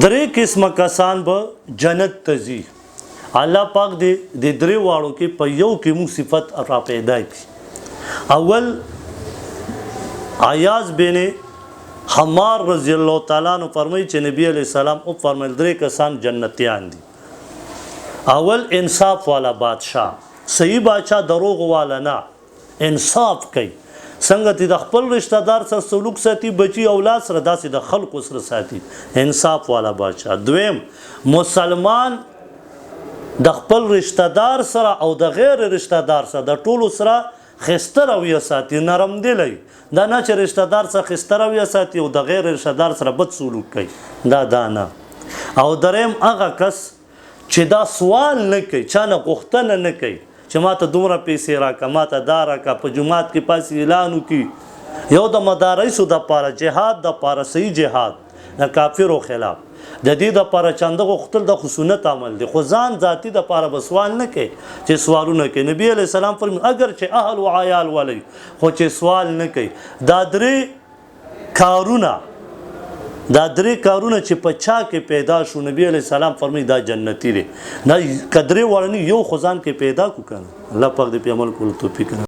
درې قسمه کسان به جنت ته ځي. الله پاک دې د درې واړو کې په یو کې موږ صفت را پیدا کړي. اول عیاض بن حمار رضی الله تعالی عنہ فرمایي چې نبی علیہ السلام او فرمایل درې کسان جنتیان دي. اول انصاف والا بادشاہ، صحیح بادشاہ دروغ والا نه، انصاف کوي. څنګه چې د خپل رشتہ دار سره سلوک ساتي، بچي اولاد سره داسې د خلکو سره ساتي، انصاف والا بادشاہ. دویم مسلمان د خپل رشتہ دار سره او د غیر رشتہ دار سره د ټولو سره خسته رویه ساتي، نرم دلی. دا نه چې رشتہ دار سره خسته رویه ساتي او د غیر رشتہ دار سره بد سلوک کوي، دا نه. او دریم هغه کس چې دا سوال نه کوي، چا نه غوښتنه نه کوي چې ما ته دومره پیسې راکړه، ما ته دا راکړه، په جومات کې پاسې اعلان وکړي. یو د مدارسو دپاره جهاد دپاره صحیح جهاد د کافرو خلاف، د دې دپاره چنده غوښتل د خصونت عمل دی، خو ځان ذاتي دپاره به سوال نه کوي چې سوالونه کوي. نبی علیه السلام فرمایي اگر چې اهل و عیال ولي خو چې سوال نه کوي. دا درې کارونه چې په چا کې پیدا شو، نبی علیہ السلام فرمایي دا جنتی دی. دا کدرې وړنی یو خو ځان کې پیدا کو کنه. الله پاک دې په عمل کولو توفیق